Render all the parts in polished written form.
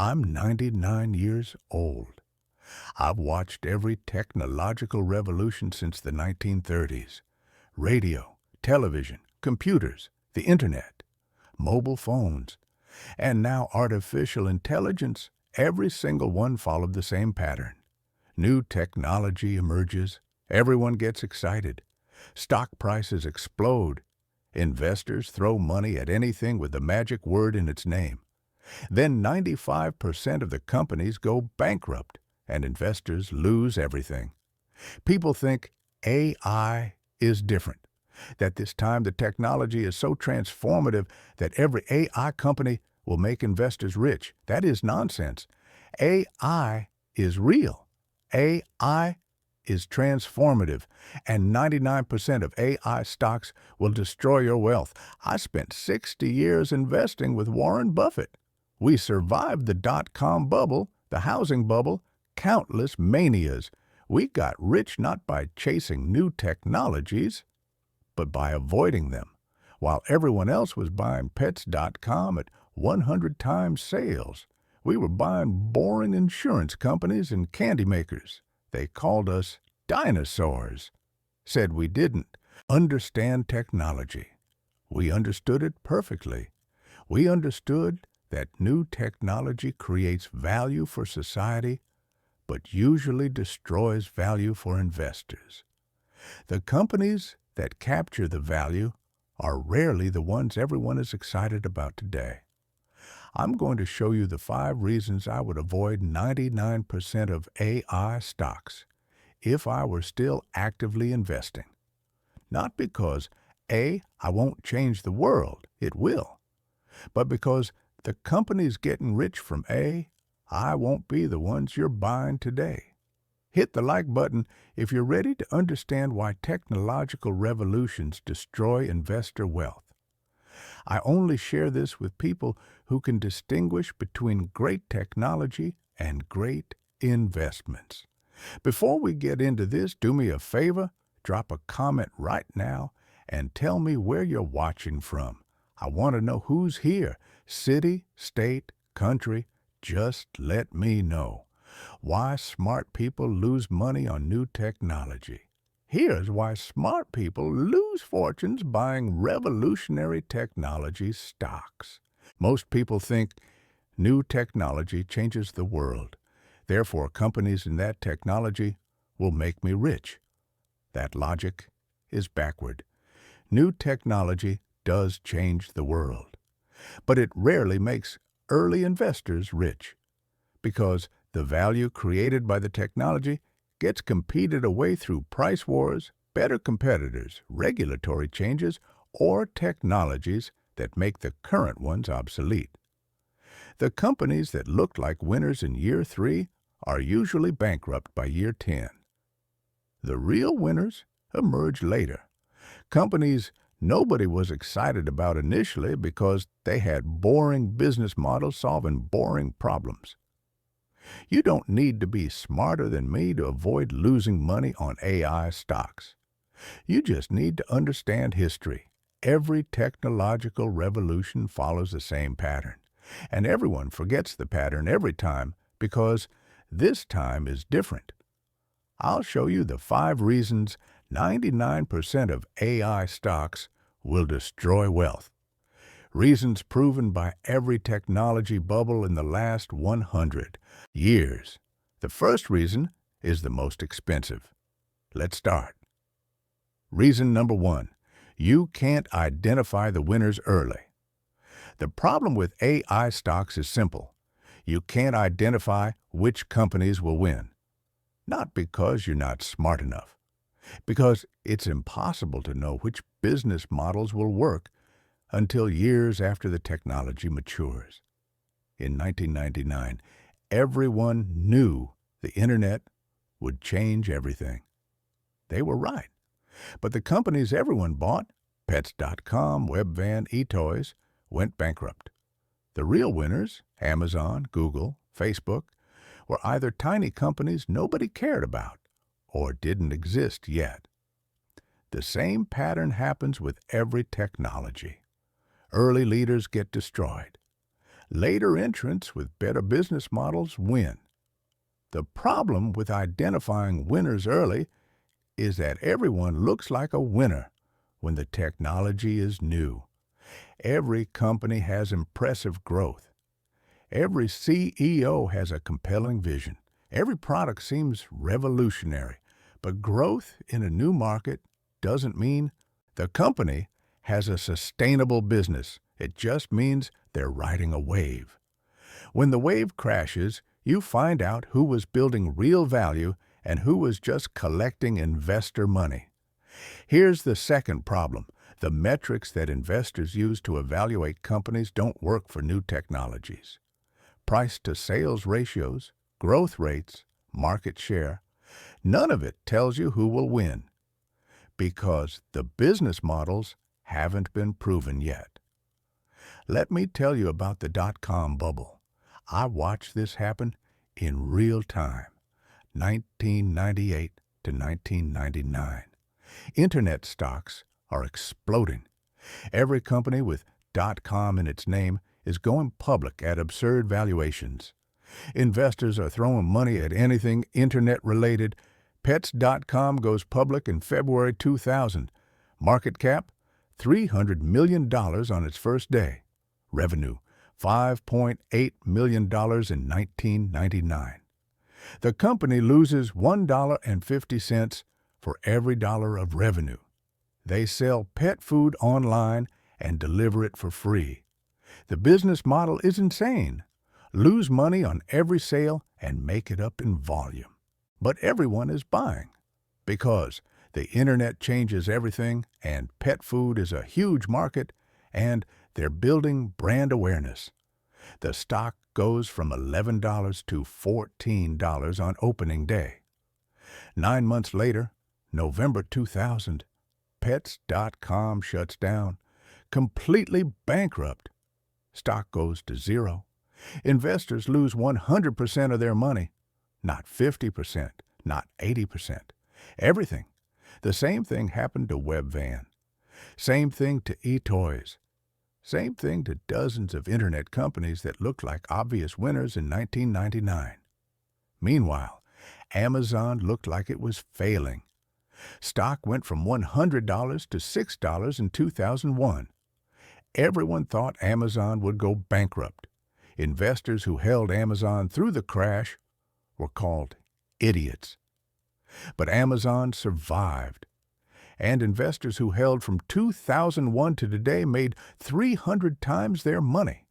I'm 99 years old. I've watched every technological revolution since the 1930s. Radio, television, computers, the internet, mobile phones, and now artificial intelligence. Every single one followed the same pattern. New technology emerges. Everyone gets excited. Stock prices explode. Investors throw money at anything with the magic word in its name. Then 95% of the companies go bankrupt, and investors lose everything. People think AI is different, that this time the technology is so transformative that every AI company will make investors rich. That is nonsense. AI is real. AI is transformative, and 99% of AI stocks will destroy your wealth. I spent 60 years investing with Warren Buffett. We survived the dot-com bubble, the housing bubble, countless manias. We got rich not by chasing new technologies, but by avoiding them. While everyone else was buying pets.com at 100 times sales, we were buying boring insurance companies and candy makers. They called us dinosaurs, said we didn't understand technology. We understood it perfectly. We understood that new technology creates value for society, but usually destroys value for investors. The companies that capture the value are rarely the ones everyone is excited about today. I'm going to show you the 5 reasons I would avoid 99% of AI stocks if I were still actively investing. Not because I won't change the world, it will, but because the companies getting rich from I won't be the ones you're buying today. Hit the like button if you're ready to understand why technological revolutions destroy investor wealth. I only share this with people who can distinguish between great technology and great investments. Before we get into this, do me a favor, drop a comment right now and tell me where you're watching from. I want to know who's here. City, state, country, just let me know. Why smart people lose money on new technology. Here's why smart people lose fortunes buying revolutionary technology stocks. Most people think new technology changes the world. Therefore, companies in that technology will make me rich. That logic is backward. New technology does change the world, but it rarely makes early investors rich because the value created by the technology gets competed away through price wars, better competitors, regulatory changes, or technologies that make the current ones obsolete. The companies that looked like winners in year 3 are usually bankrupt by year 10. The real winners emerge later. Companies nobody was excited about initially because they had boring business models solving boring problems. You don't need to be smarter than me to avoid losing money on AI stocks. You just need to understand history. Every technological revolution follows the same pattern, and everyone forgets the pattern every time because this time is different. I'll show you the 5 reasons 99% of AI stocks will destroy wealth. Reasons proven by every technology bubble in the last 100 years. The first reason is the most expensive. Let's start. Reason number 1. You can't identify the winners early. The problem with AI stocks is simple. You can't identify which companies will win. Not because you're not smart enough, because it's impossible to know which business models will work until years after the technology matures. In 1999, everyone knew the internet would change everything. They were right. But the companies everyone bought, pets.com, Webvan, eToys, went bankrupt. The real winners, Amazon, Google, Facebook, were either tiny companies nobody cared about or didn't exist yet. The same pattern happens with every technology. Early leaders get destroyed. Later entrants with better business models win. The problem with identifying winners early is that everyone looks like a winner when the technology is new. Every company has impressive growth. Every CEO has a compelling vision. Every product seems revolutionary. But growth in a new market doesn't mean the company has a sustainable business. It just means they're riding a wave. When the wave crashes, you find out who was building real value and who was just collecting investor money. Here's the second problem. The metrics that investors use to evaluate companies don't work for new technologies. Price-to-sales ratios, growth rates, market share, none of it tells you who will win, because the business models haven't been proven yet. Let me tell you about the dot-com bubble. I watched this happen in real time, 1998 to 1999. Internet stocks are exploding. Every company with .com in its name is going public at absurd valuations. Investors are throwing money at anything internet-related. Pets.com goes public in February 2000. Market cap, $300 million on its first day. Revenue, $5.8 million in 1999. The company loses $1.50 for every dollar of revenue. They sell pet food online and deliver it for free. The business model is insane. Lose money on every sale and make it up in volume. But everyone is buying because the internet changes everything, and pet food is a huge market, and they're building brand awareness. The stock goes from $11 to $14 on opening day. 9 months later, November 2000, Pets.com shuts down, completely bankrupt. Stock goes to zero. Investors lose 100% of their money. Not 50%, not 80%. Everything. The same thing happened to Webvan. Same thing to eToys. Same thing to dozens of internet companies that looked like obvious winners in 1999. Meanwhile, Amazon looked like it was failing. Stock went from $100 to $6 in 2001. Everyone thought Amazon would go bankrupt. Investors who held Amazon through the crash were called idiots. But Amazon survived, and investors who held from 2001 to today made 300 times their money.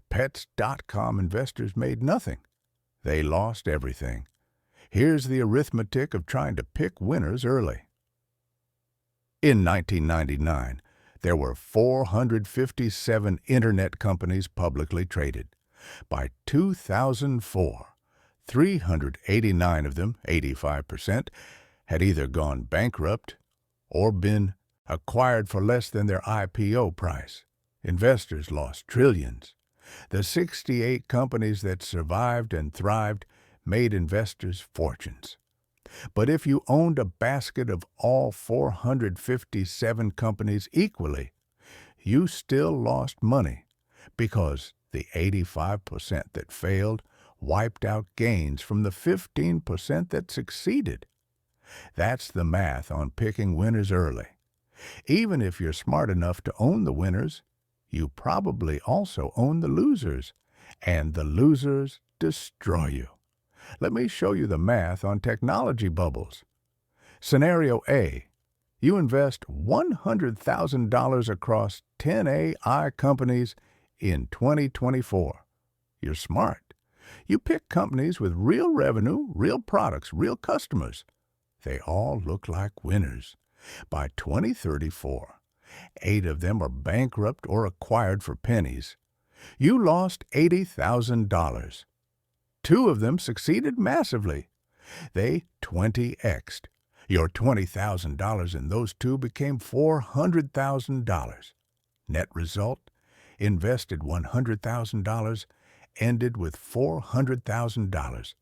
Pets.com investors made nothing. They lost everything. Here's the arithmetic of trying to pick winners early. In 1999, there were 457 internet companies publicly traded. By 2004, 389 of them, 85%, had either gone bankrupt or been acquired for less than their IPO price. Investors lost trillions. The 68 companies that survived and thrived made investors fortunes. But if you owned a basket of all 457 companies equally, you still lost money because the 85% that failed wiped out gains from the 15% that succeeded. That's the math on picking winners early. Even if you're smart enough to own the winners, you probably also own the losers, and the losers destroy you. Let me show you the math on technology bubbles. Scenario A. You invest $100,000 across 10 AI companies in 2024. You're smart. You pick companies with real revenue, real products, real customers. They all look like winners. By 2034, 8 of them are bankrupt or acquired for pennies. You lost $80,000. 2 of them succeeded massively. They 20x'd. Your $20,000 in those 2 became $400,000. Net result, invested $100,000, ended with $400,000.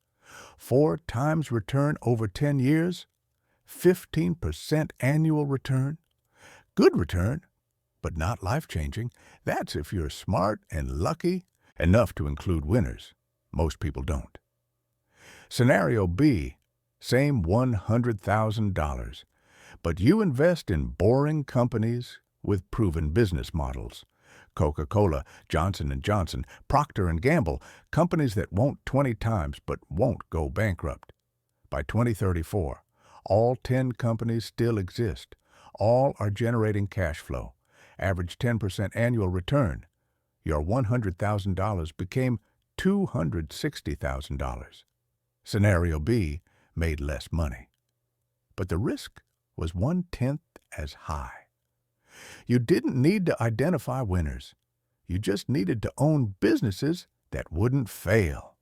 4 times return over 10 years, 15% annual return. Good return, but not life-changing. That's if you're smart and lucky enough to include winners. Most people don't. Scenario B, same $100,000, but you invest in boring companies with proven business models. Coca-Cola, Johnson & Johnson, Procter & Gamble, companies that won't 20 times but won't go bankrupt. By 2034, all 10 companies still exist. All are generating cash flow, average 10% annual return. Your $100,000 became $260,000. Scenario B made less money, but the risk was 1/10 as high. You didn't need to identify winners. You just needed to own businesses that wouldn't fail.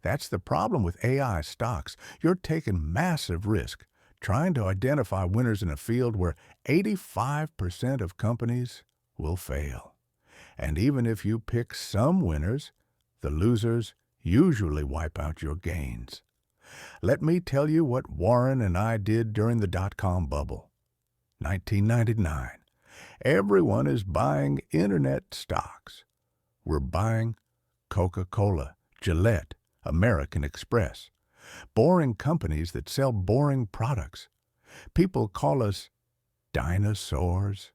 That's the problem with AI stocks. You're taking massive risk trying to identify winners in a field where 85% of companies will fail. And even if you pick some winners, the losers usually wipe out your gains. Let me tell you what Warren and I did during the dot-com bubble. 1999. Everyone is buying internet stocks. We're buying Coca-Cola, Gillette, American Express. Boring companies that sell boring products. People call us dinosaurs.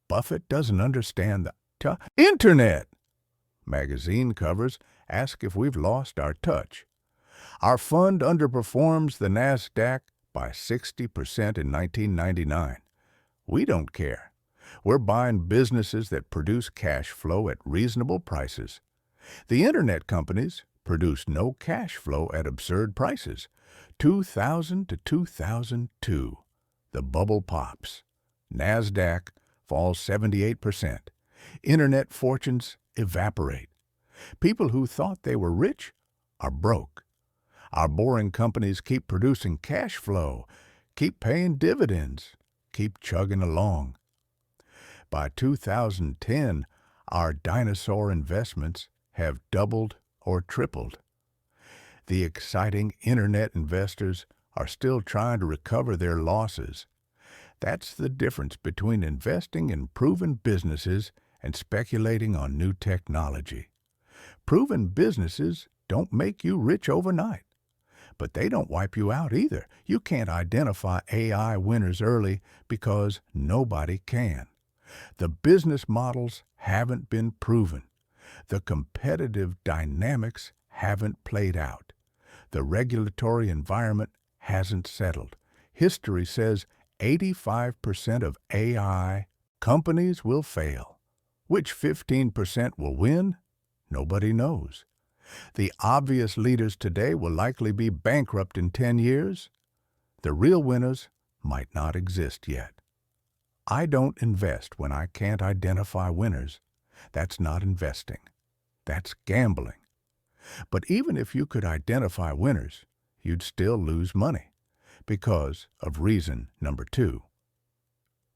Buffett doesn't understand the internet. Magazine covers ask if we've lost our touch. Our fund underperforms the NASDAQ by 60% in 1999. We don't care. We're buying businesses that produce cash flow at reasonable prices. The internet companies produce no cash flow at absurd prices. 2000 to 2002, the bubble pops. NASDAQ falls 78%. Internet fortunes evaporate. People who thought they were rich are broke. Our boring companies keep producing cash flow, keep paying dividends, keep chugging along. By 2010, our dinosaur investments have doubled or tripled. The exciting internet investors are still trying to recover their losses. That's the difference between investing in proven businesses and speculating on new technology. Proven businesses don't make you rich overnight, but they don't wipe you out either. You can't identify AI winners early because nobody can. The business models haven't been proven. The competitive dynamics haven't played out. The regulatory environment hasn't settled. History says 85% of AI companies will fail. Which 15% will win? Nobody knows. The obvious leaders today will likely be bankrupt in 10 years. The real winners might not exist yet. I don't invest when I can't identify winners. That's not investing. That's gambling. But even if you could identify winners, you'd still lose money because of reason number 2.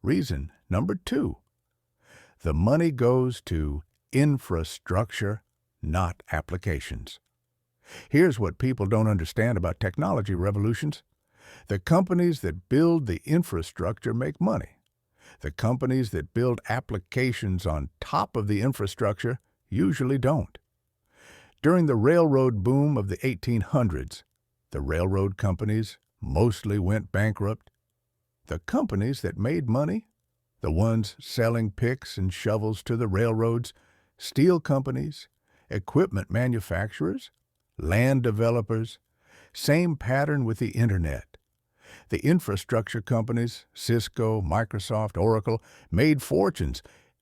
Reason number 2. The money goes to infrastructure, not applications. Here's what people don't understand about technology revolutions. The companies that build the infrastructure make money. The companies that build applications on top of the infrastructure usually don't. During the railroad boom of the 1800s, the railroad companies mostly went bankrupt. The companies that made money, the ones selling picks and shovels to the railroads, steel companies, equipment manufacturers, land developers, same pattern with the internet. The infrastructure companies, Cisco, Microsoft, Oracle, made fortunes.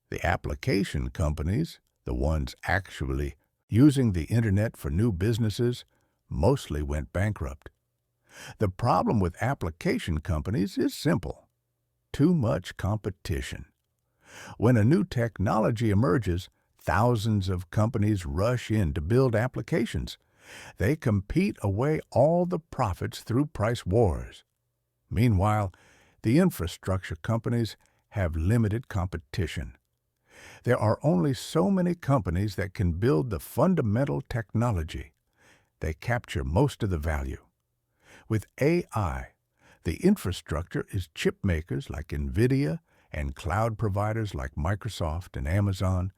The application companies, the ones actually using the internet for new businesses, mostly went bankrupt. The problem with application companies is simple: too much competition. When a new technology emerges, thousands of companies rush in to build applications. They compete away all the profits through price wars. Meanwhile, the infrastructure companies have limited competition. There are only so many companies that can build the fundamental technology. They capture most of the value. With AI, the infrastructure is chip makers like NVIDIA and cloud providers like Microsoft and Amazon.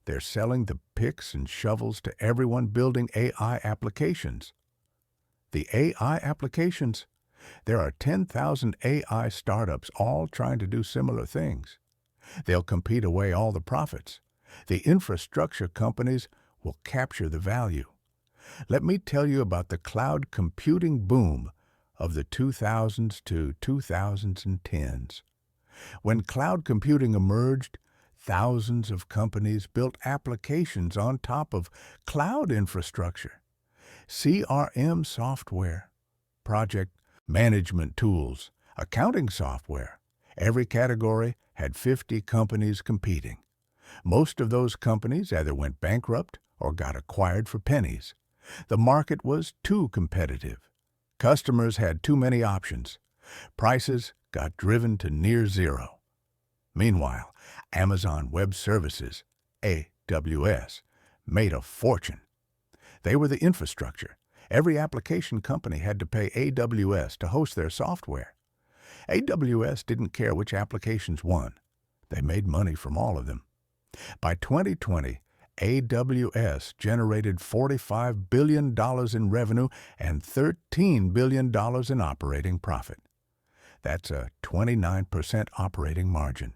They're selling the picks and shovels to everyone building AI applications. The AI applications, there are 10,000 AI startups all trying to do similar things. They'll compete away all the profits. The infrastructure companies will capture the value. Let me tell you about the cloud computing boom of the 2000s to 2010s. When cloud computing emerged, thousands of companies built applications on top of cloud infrastructure. CRM software, project management tools, accounting software. Every category had 50 companies competing. Most of those companies either went bankrupt or got acquired for pennies. The market was too competitive. Customers had too many options. Prices got driven to near zero. Meanwhile, Amazon Web Services, AWS, made a fortune. They were the infrastructure. Every application company had to pay AWS to host their software. AWS didn't care which applications won. They made money from all of them. By 2020, AWS generated $45 billion in revenue and $13 billion in operating profit. That's a 29% operating margin.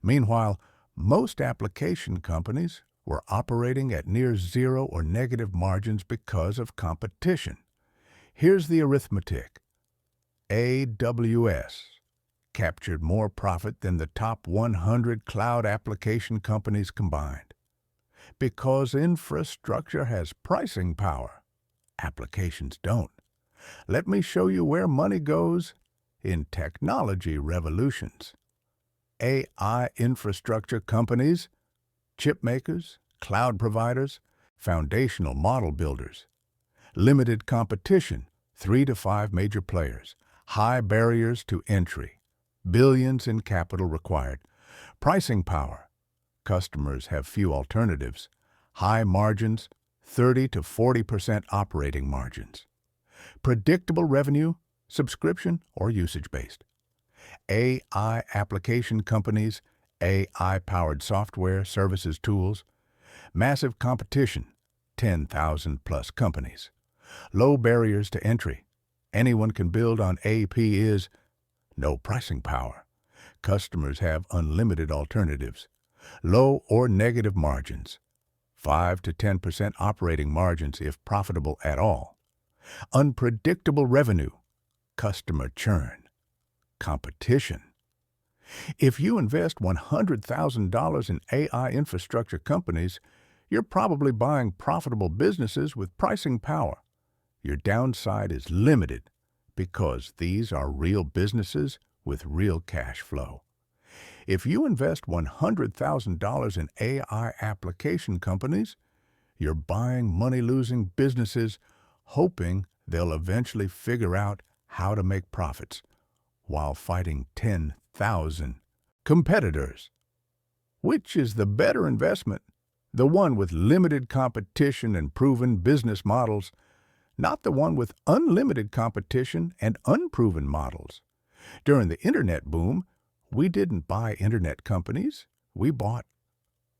Meanwhile, most application companies were operating at near zero or negative margins because of competition. Here's the arithmetic. AWS captured more profit than the top 100 cloud application companies combined. Because infrastructure has pricing power, applications don't. Let me show you where money goes in technology revolutions. AI infrastructure companies, chip makers, cloud providers, foundational model builders. Limited competition, 3 to 5 major players. High barriers to entry. Billions in capital required. Pricing power. Customers have few alternatives. High margins, 30 to 40% operating margins. Predictable revenue, subscription or usage-based. AI application companies, AI-powered software, services, tools. Massive competition, 10,000 plus companies. Low barriers to entry. Anyone can build on AP is no pricing power. Customers have unlimited alternatives. Low or negative margins. 5 to 10% operating margins if profitable at all. Unpredictable revenue. Customer churn. Competition. If you invest $100,000 in AI infrastructure companies, you're probably buying profitable businesses with pricing power. Your downside is limited because these are real businesses with real cash flow. If you invest $100,000 in AI application companies, you're buying money-losing businesses hoping they'll eventually figure out how to make profits while fighting 10,000 competitors. Which is the better investment? The one with limited competition and proven business models, not the one with unlimited competition and unproven models. During the internet boom, we didn't buy internet companies, we bought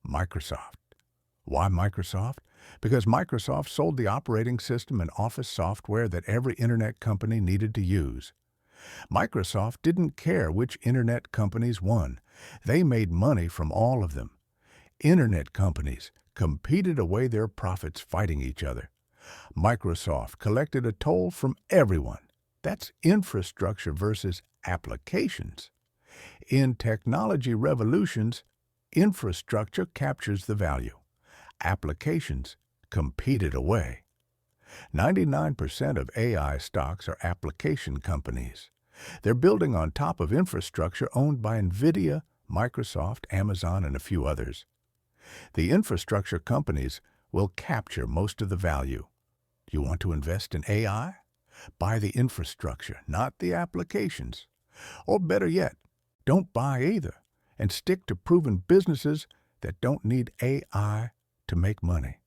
Microsoft. Why Microsoft? Because Microsoft sold the operating system and office software that every internet company needed to use. Microsoft didn't care which internet companies won. They made money from all of them. Internet companies competed away their profits fighting each other. Microsoft collected a toll from everyone. That's infrastructure versus applications. In technology revolutions, infrastructure captures the value. Applications competed away. 99% of AI stocks are application companies. They're building on top of infrastructure owned by NVIDIA, Microsoft, Amazon, and a few others. The infrastructure companies will capture most of the value. You want to invest in AI? Buy the infrastructure, not the applications. Or better yet, don't buy either and stick to proven businesses that don't need AI to make money.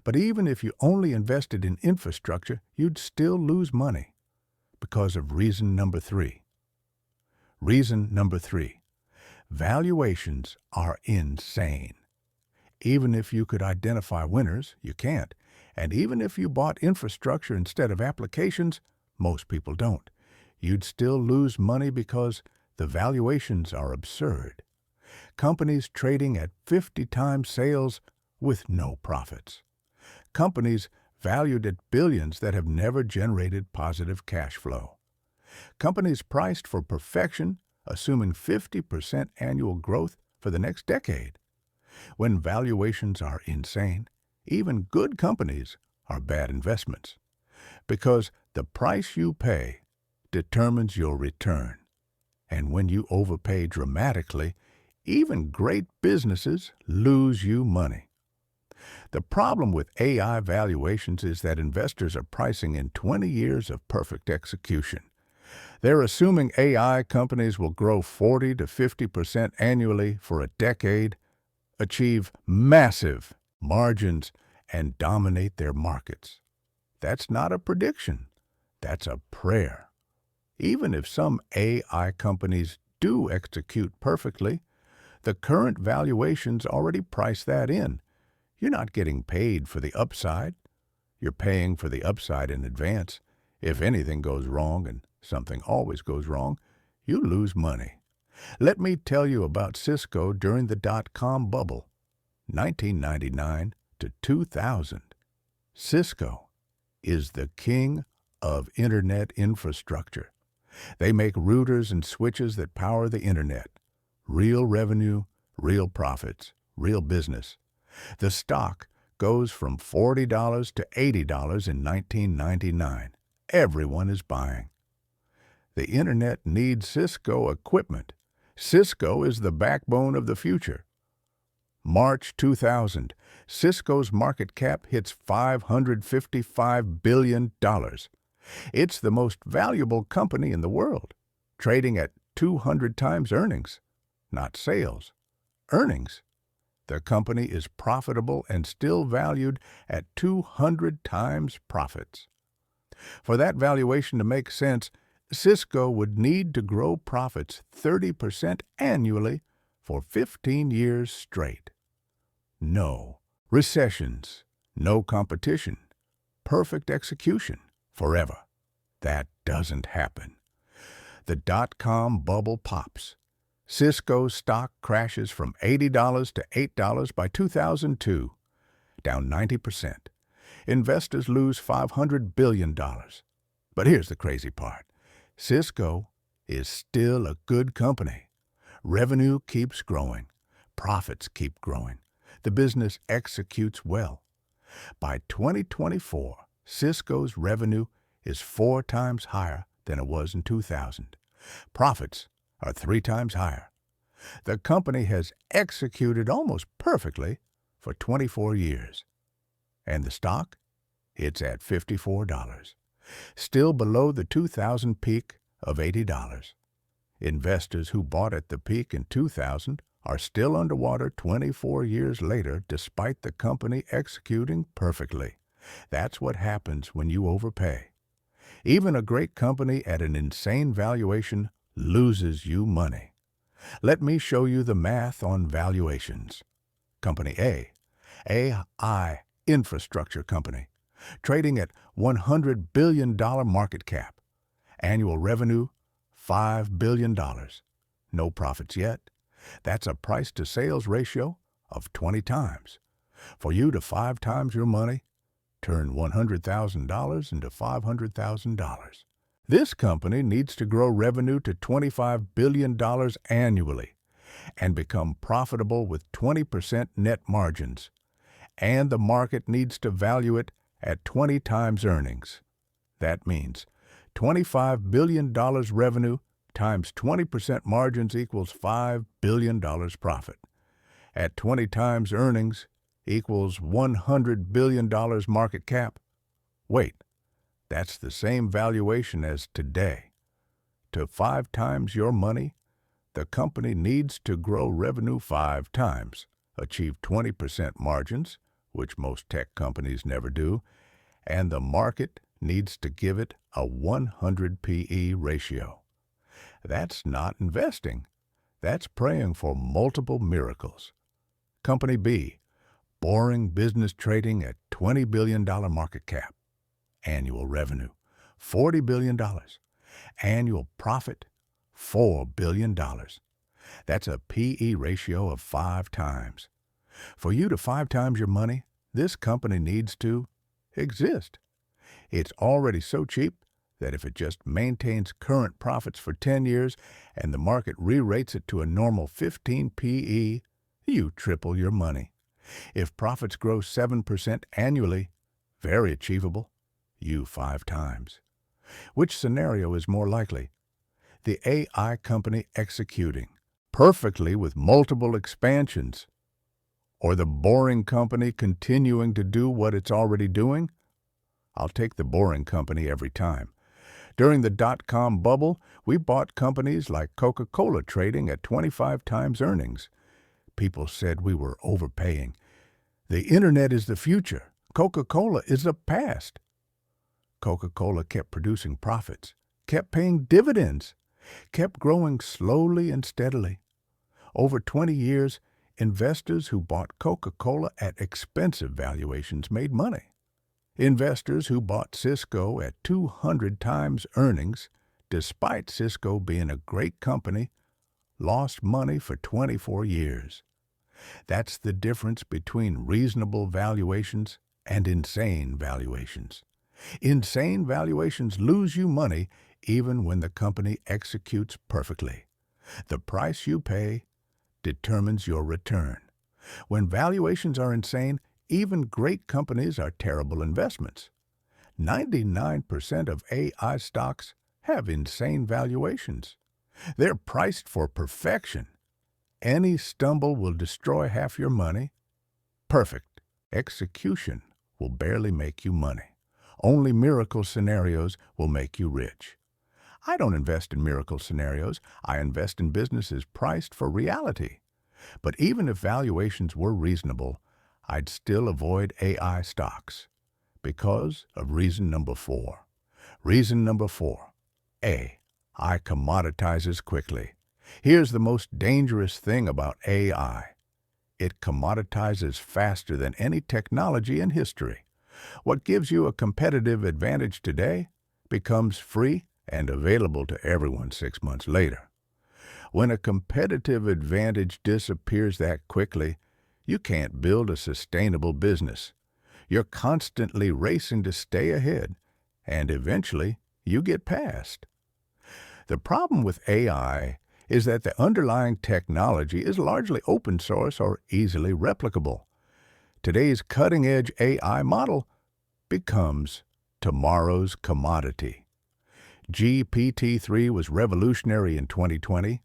But even if you only invested in infrastructure, you'd still lose money because of reason number 3. Reason number 3, valuations are insane. Even if you could identify winners, you can't. And even if you bought infrastructure instead of applications, most people don't. You'd still lose money because the valuations are absurd. Companies trading at 50 times sales with no profits. Companies valued at billions that have never generated positive cash flow. Companies priced for perfection, assuming 50% annual growth for the next decade. When valuations are insane, even good companies are bad investments, because the price you pay determines your return. And when you overpay dramatically, even great businesses lose you money. The problem with AI valuations is that investors are pricing in 20 years of perfect execution. They're assuming AI companies will grow 40 to 50% annually for a decade, achieve massive margins, and dominate their markets. That's not a prediction. That's a prayer. Even if some AI companies do execute perfectly, the current valuations already price that in. You're not getting paid for the upside. You're paying for the upside in advance. If anything goes wrong, and something always goes wrong, you lose money. Let me tell you about Cisco during the dot-com bubble, 1999 to 2000. Cisco is the king of Internet infrastructure. They make routers and switches that power the Internet. Real revenue, real profits, real business. The stock goes from $40 to $80 in 1999. Everyone is buying. The Internet needs Cisco equipment. Cisco is the backbone of the future. March 2000, Cisco's market cap hits $555 billion. It's the most valuable company in the world, trading at 200 times earnings, not sales, earnings. The company is profitable and still valued at 200 times profits. For that valuation to make sense, Cisco would need to grow profits 30% annually for 15 years straight. No recessions, no competition, perfect execution forever. That doesn't happen. The dot-com bubble pops. Cisco's stock crashes from $80 to $8 by 2002, down 90%. Investors lose $500 billion. But here's the crazy part. Cisco is still a good company. Revenue keeps growing. Profits keep growing. The business executes well. By 2024, Cisco's revenue is 4 times higher than it was in 2000. Profits are 3 times higher. The company has executed almost perfectly for 24 years. And the stock? It's at $54, still below the 2000 peak of $80. Investors who bought at the peak in 2000 are still underwater 24 years later despite the company executing perfectly. That's what happens when you overpay. Even a great company at an insane valuation loses you money. Let me show you the math on valuations. Company A, AI Infrastructure Company, trading at $100 billion market cap. Annual revenue, $5 billion. No profits yet. That's a price-to-sales ratio of 20 times. For you to 5 times your money, turn $100,000 into $500,000. This company needs to grow revenue to $25 billion annually and become profitable with 20% net margins. And the market needs to value it at 20 times earnings. That means $25 billion revenue times 20% margins equals $5 billion profit. At 20 times earnings equals $100 billion market cap. Wait, that's the same valuation as today. To 5 times your money, the company needs to grow revenue 5 times, achieve 20% margins, which most tech companies never do, and the market needs to give it a 100 PE ratio. That's not investing. That's praying for multiple miracles. Company B, boring business trading at $20 billion market cap. Annual revenue, $40 billion. Annual profit, $4 billion. That's a P/E ratio of 5 times. For you to 5 times your money, this company needs to exist. It's already so cheap that if it just maintains current profits for 10 years and the market re-rates it to a normal 15 P/E, you triple your money. If profits grow 7% annually, very achievable, you 5 times. Which scenario is more likely? The AI company executing perfectly with multiple expansions, or the boring company continuing to do what it's already doing? I'll take the boring company every time. During the dot-com bubble, we bought companies like Coca-Cola trading at 25 times earnings. People said we were overpaying. The internet is the future. Coca-Cola is the past. Coca-Cola kept producing profits, kept paying dividends, kept growing slowly and steadily. Over 20 years, investors who bought Coca-Cola at expensive valuations made money. Investors who bought Cisco at 200 times earnings, despite Cisco being a great company, lost money for 24 years. That's the difference between reasonable valuations and insane valuations. Insane valuations lose you money even when the company executes perfectly. The price you pay determines your return. When valuations are insane, even great companies are terrible investments. 99% of AI stocks have insane valuations. They're priced for perfection. Any stumble will destroy half your money. Perfect execution will barely make you money. Only miracle scenarios will make you rich. I don't invest in miracle scenarios. I invest in businesses priced for reality. But even if valuations were reasonable, I'd still avoid AI stocks because of reason number 4. Reason number 4. AI commoditizes quickly. Here's the most dangerous thing about AI. It commoditizes faster than any technology in history. What gives you a competitive advantage today becomes free and available to everyone 6 months later. When a competitive advantage disappears that quickly, you can't build a sustainable business. You're constantly racing to stay ahead, and eventually you get passed. The problem with AI is that the underlying technology is largely open source or easily replicable. Today's cutting-edge AI model becomes tomorrow's commodity. GPT-3 was revolutionary in 2020.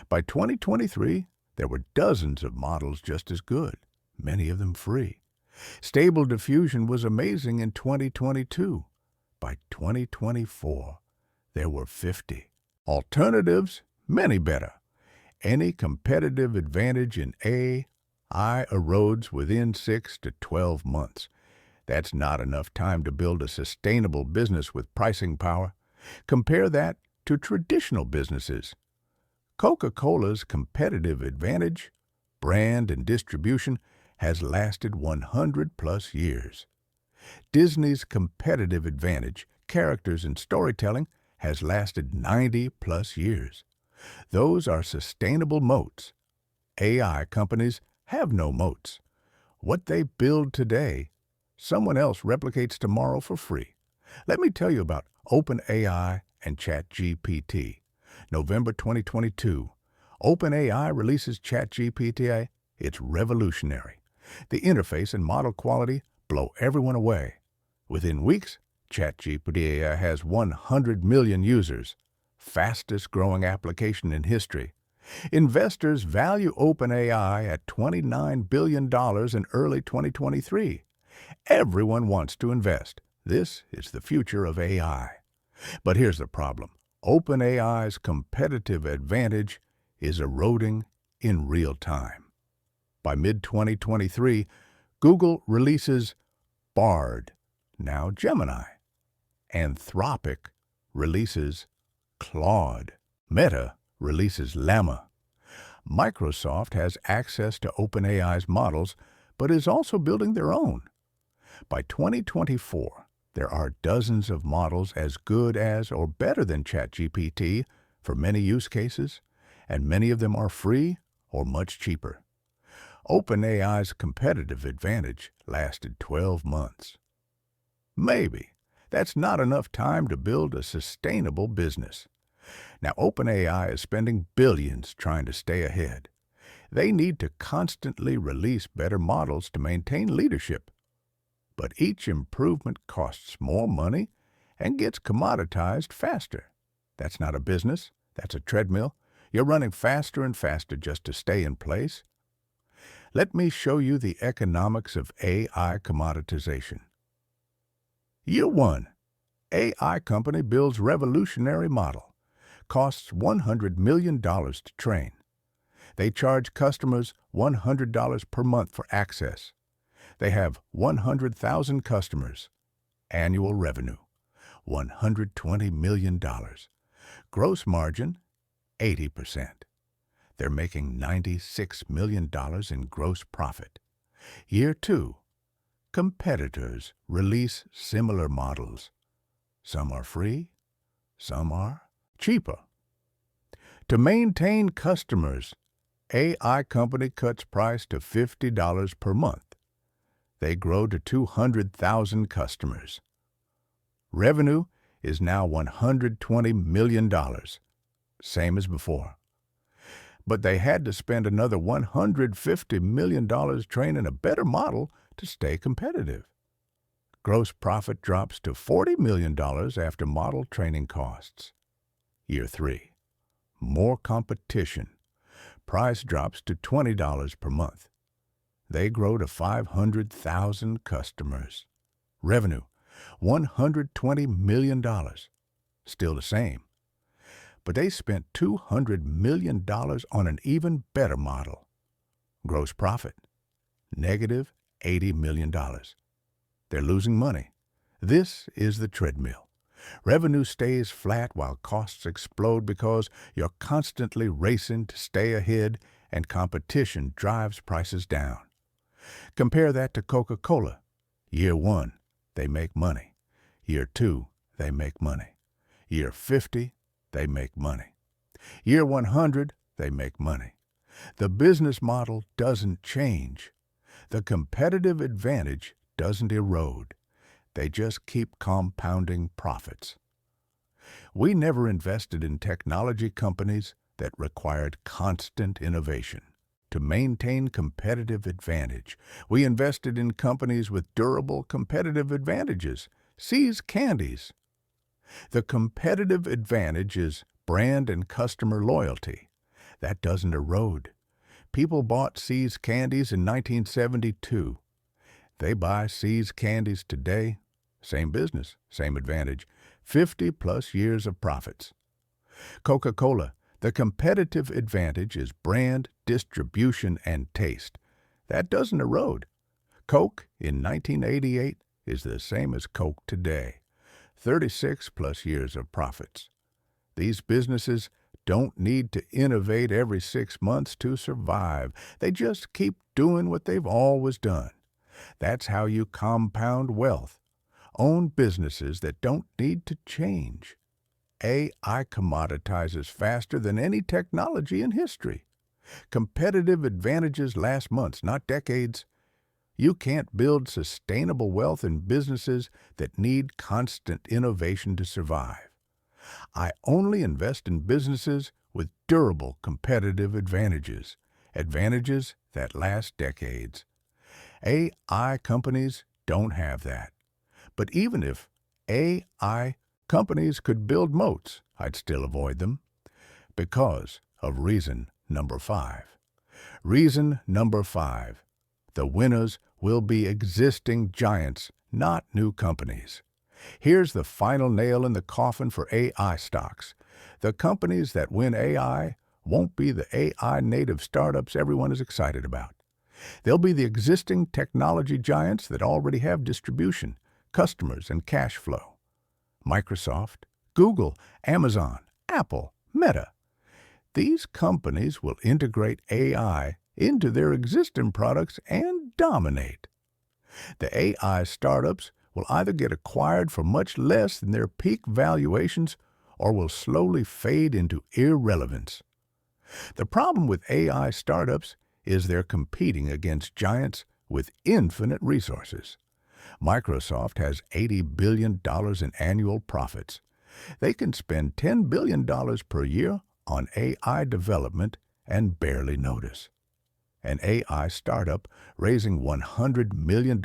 By 2023, there were dozens of models just as good, many of them free. Stable Diffusion was amazing in 2022. By 2024, there were 50. Alternatives, many better. Any competitive advantage in AI erodes within 6 to 12 months. That's not enough time to build a sustainable business with pricing power. Compare that to traditional businesses. Coca-Cola's competitive advantage, brand and distribution, has lasted 100-plus years. Disney's competitive advantage, characters and storytelling, has lasted 90-plus years. Those are sustainable moats. AI companies have no moats. What they build today, someone else replicates tomorrow for free. Let me tell you about OpenAI and ChatGPT. November 2022, OpenAI releases ChatGPT. It's revolutionary. The interface and model quality blow everyone away. Within weeks, ChatGPT has 100 million users, fastest growing application in history. Investors value OpenAI at $29 billion in early 2023. Everyone wants to invest. This is the future of AI. But here's the problem. OpenAI's competitive advantage is eroding in real time. By mid-2023, Google releases Bard, now Gemini. Anthropic releases Claude. Meta releases Llama. Microsoft has access to OpenAI's models, but is also building their own. By 2024, there are dozens of models as good as or better than ChatGPT for many use cases, and many of them are free or much cheaper. OpenAI's competitive advantage lasted 12 months. Maybe that's not enough time to build a sustainable business. Now, OpenAI is spending billions trying to stay ahead. They need to constantly release better models to maintain leadership. But each improvement costs more money and gets commoditized faster. That's not a business. That's a treadmill. You're running faster and faster just to stay in place. Let me show you the economics of AI commoditization. Year 1. AI company builds revolutionary model. Costs $100 million to train. They charge customers $100 per month for access. They have 100,000 customers. Annual revenue, $120 million. Gross margin, 80%. They're making $96 million in gross profit. Year 2. Competitors release similar models. Some are free, some are cheaper. To maintain customers, AI company cuts price to $50 per month. They grow to 200,000 customers. Revenue is now $120 million, same as before. But they had to spend another $150 million training a better model to stay competitive. Gross profit drops to $40 million after model training costs. Year 3. More competition. Price drops to $20 per month. They grow to 500,000 customers. Revenue, $120 million. Still the same. But they spent $200 million on an even better model. Gross profit, negative $80 million. They're losing money. This is the treadmill. Revenue stays flat while costs explode because you're constantly racing to stay ahead and competition drives prices down. Compare that to Coca-Cola. Year 1, they make money. Year 2, they make money. Year 50, they make money. Year 100, they make money. The business model doesn't change. The competitive advantage doesn't erode. They just keep compounding profits. We never invested in technology companies that required constant innovation. To maintain competitive advantage, we invested in companies with durable competitive advantages. See's Candies. The competitive advantage is brand and customer loyalty. That doesn't erode. People bought See's Candies in 1972. They buy See's Candies today. Same business, same advantage. 50-plus years of profits. Coca-Cola. The competitive advantage is brand, distribution, and taste. That doesn't erode. Coke in 1988 is the same as Coke today. 36-plus years of profits. These businesses don't need to innovate every 6 months to survive. They just keep doing what they've always done. That's how you compound wealth. Own businesses that don't need to change. AI commoditizes faster than any technology in history. Competitive advantages last months, not decades. You can't build sustainable wealth in businesses that need constant innovation to survive. I only invest in businesses with durable competitive advantages, advantages that last decades. AI companies don't have that. But even if AI companies could build moats, I'd still avoid them because of reason number 5. Reason number 5. The winners will be existing giants, not new companies. Here's the final nail in the coffin for AI stocks. The companies that win AI won't be the AI native startups everyone is excited about. They'll be the existing technology giants that already have distribution, customers, and cash flow. Microsoft, Google, Amazon, Apple, Meta. These companies will integrate AI into their existing products and dominate. The AI startups will either get acquired for much less than their peak valuations or will slowly fade into irrelevance. The problem with AI startups is they're competing against giants with infinite resources. Microsoft has $80 billion in annual profits. They can spend $10 billion per year on AI development and barely notice. An AI startup raising $100 million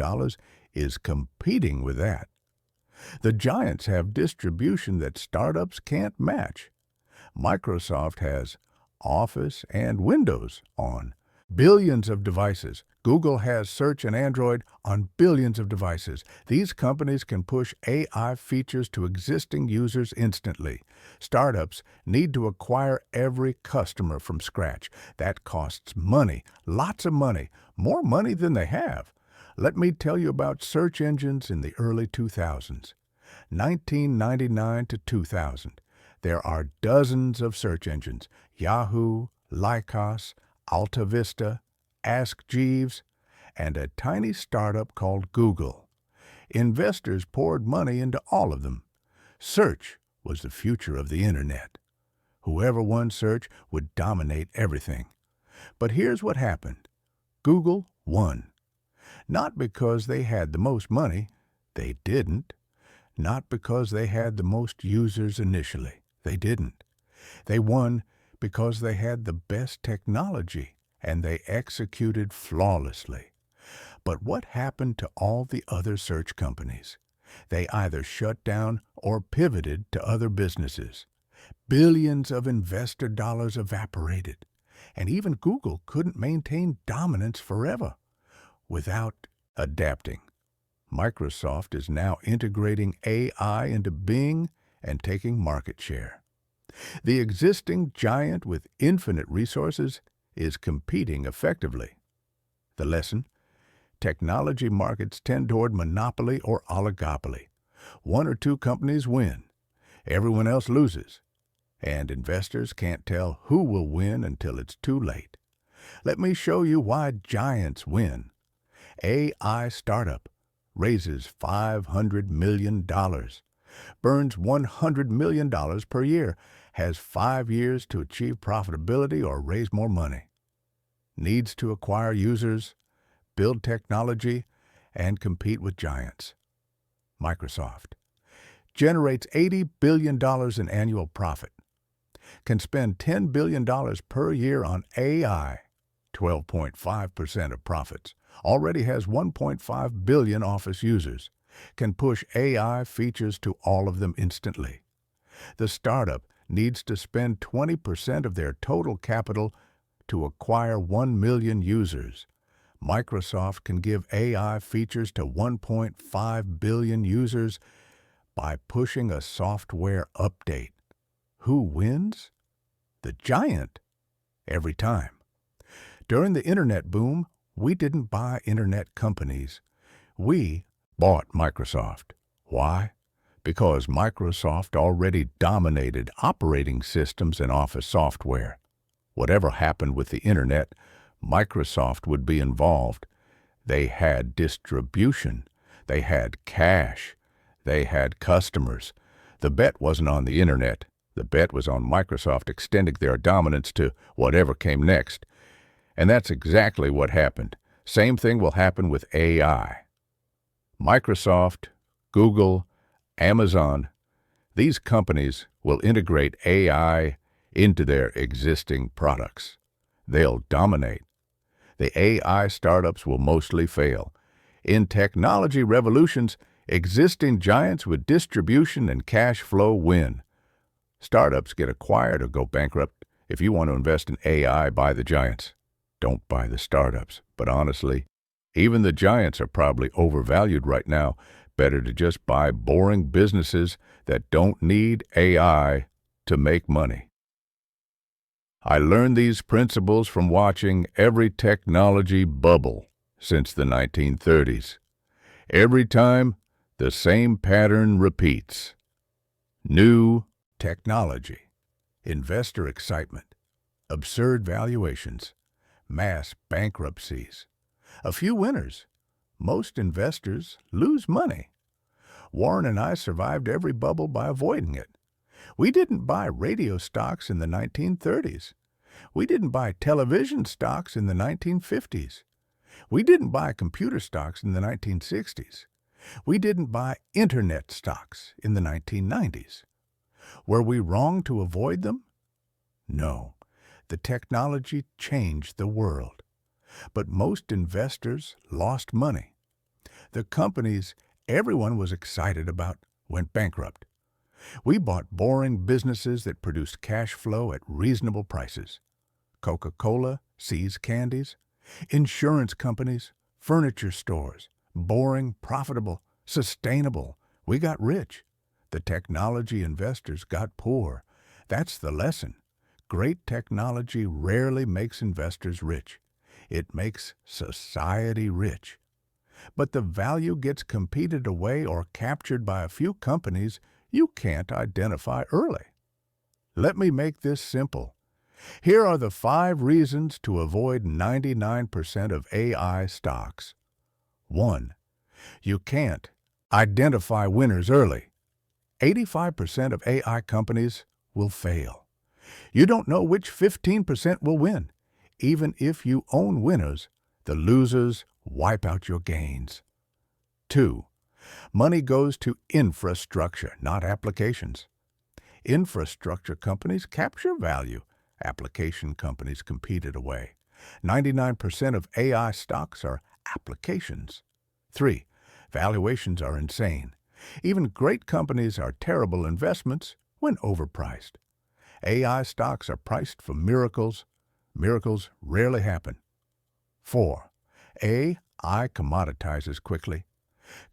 is competing with that. The giants have distribution that startups can't match. Microsoft has Office and Windows on billions of devices. Google has Search and Android on billions of devices. These companies can push AI features to existing users instantly. Startups need to acquire every customer from scratch. That costs money, lots of money, more money than they have. Let me tell you about search engines in the early 2000s. 1999 to 2000. There are dozens of search engines: Yahoo, Lycos, Alta Vista, Ask Jeeves, and a tiny startup called Google. Investors poured money into all of them. Search was the future of the Internet. Whoever won search would dominate everything. But here's what happened. Google won. Not because they had the most money. They didn't. Not because they had the most users initially. They didn't. They won because they had the best technology and they executed flawlessly. But what happened to all the other search companies? They either shut down or pivoted to other businesses. Billions of investor dollars evaporated, and even Google couldn't maintain dominance forever without adapting. Microsoft is now integrating AI into Bing and taking market share. The existing giant with infinite resources is competing effectively. The lesson? Technology markets tend toward monopoly or oligopoly. One or two companies win. Everyone else loses. And investors can't tell who will win until it's too late. Let me show you why giants win. AI startup raises $500 million, burns $100 million per year, has 5 years to achieve profitability or raise more money, needs to acquire users, build technology, and compete with giants. Microsoft generates $80 billion in annual profit, can spend $10 billion per year on AI, 12.5% of profits, already has 1.5 billion Office users, can push AI features to all of them instantly. The startup needs to spend 20% of their total capital to acquire 1 million users. Microsoft can give AI features to 1.5 billion users by pushing a software update. Who wins? The giant. Every time. During the Internet boom, we didn't buy Internet companies. We bought Microsoft. Why? Because Microsoft already dominated operating systems and Office software. Whatever happened with the Internet, Microsoft would be involved. They had distribution. They had cash. They had customers. The bet wasn't on the Internet. The bet was on Microsoft extending their dominance to whatever came next. And that's exactly what happened. Same thing will happen with AI. Microsoft, Google, Amazon, these companies will integrate AI into their existing products. They'll dominate. The AI startups will mostly fail. In technology revolutions, existing giants with distribution and cash flow win. Startups get acquired or go bankrupt. If you want to invest in AI, buy the giants. Don't buy the startups. But honestly, even the giants are probably overvalued right now. Better to just buy boring businesses that don't need AI to make money. I learned these principles from watching every technology bubble since the 1930s. Every time, the same pattern repeats. New technology, investor excitement, absurd valuations, mass bankruptcies, A few winners. Most investors lose money. Warren and I survived every bubble by avoiding it. We didn't buy radio stocks in the 1930s. We didn't buy television stocks in the 1950s. We didn't buy computer stocks in the 1960s. We didn't buy internet stocks in the 1990s. Were we wrong to avoid them? No. The technology changed the world. But most investors lost money. The companies everyone was excited about went bankrupt. We bought boring businesses that produced cash flow at reasonable prices. Coca-Cola, See's Candies, insurance companies, furniture stores, boring, profitable, sustainable. We got rich. The technology investors got poor. That's the lesson. Great technology rarely makes investors rich. It makes society rich. But the value gets competed away or captured by a few companies you can't identify early. Let me make this simple. Here are the 5 reasons to avoid 99% of AI stocks. 1. You can't identify winners early. 85% of AI companies will fail. You don't know which 15% will win. Even if you own winners, the losers wipe out your gains. 2. Money goes to infrastructure, not applications. Infrastructure companies capture value. Application companies compete it away. 99% of AI stocks are applications. 3. Valuations are insane. Even great companies are terrible investments when overpriced. AI stocks are priced for miracles. Miracles rarely happen. 4. AI commoditizes quickly.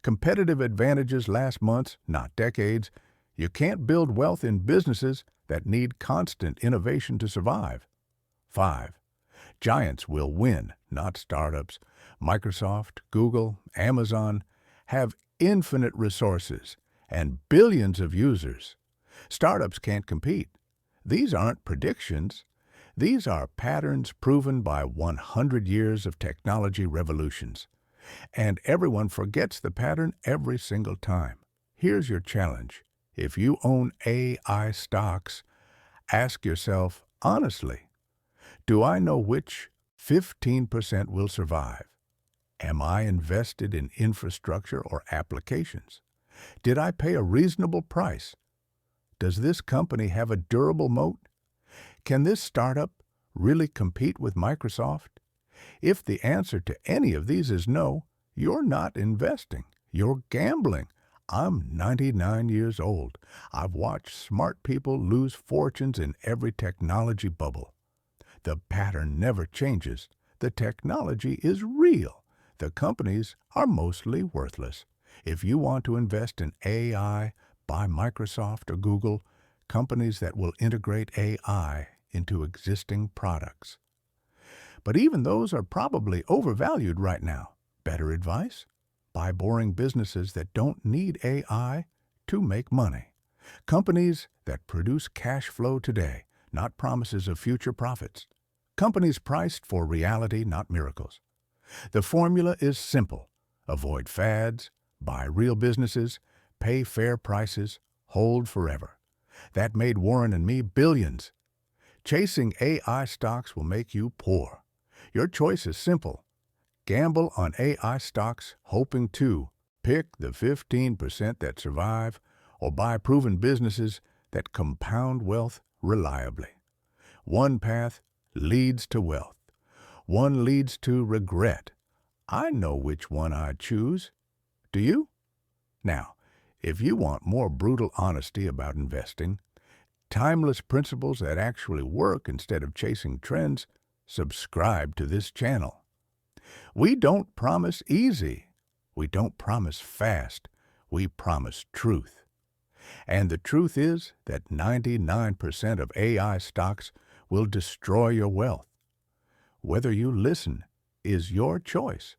Competitive advantages last months, not decades. You can't build wealth in businesses that need constant innovation to survive. 5. Giants will win, not startups. Microsoft, Google, Amazon have infinite resources and billions of users. Startups can't compete. These aren't predictions. These are patterns proven by 100 years of technology revolutions. And everyone forgets the pattern every single time. Here's your challenge. If you own AI stocks, ask yourself honestly, do I know which 15% will survive? Am I invested in infrastructure or applications? Did I pay a reasonable price? Does this company have a durable moat? Can this startup really compete with Microsoft? If the answer to any of these is no, you're not investing. You're gambling. I'm 99 years old. I've watched smart people lose fortunes in every technology bubble. The pattern never changes. The technology is real. The companies are mostly worthless. If you want to invest in AI, buy Microsoft or Google, companies that will integrate AI into existing products. But even those are probably overvalued right now. Better advice? Buy boring businesses that don't need AI to make money. Companies that produce cash flow today, not promises of future profits. Companies priced for reality, not miracles. The formula is simple. Avoid fads, buy real businesses, pay fair prices, hold forever. That made Warren and me billions. Chasing AI stocks will make you poor. Your choice is simple. Gamble on AI stocks, hoping to pick the 15% that survive, or buy proven businesses that compound wealth reliably. One path leads to wealth. One leads to regret. I know which one I'd choose. Do you? Now, if you want more brutal honesty about investing, timeless principles that actually work instead of chasing trends, subscribe to this channel. We don't promise easy. We don't promise fast. We promise truth. And the truth is that 99% of AI stocks will destroy your wealth. Whether you listen is your choice.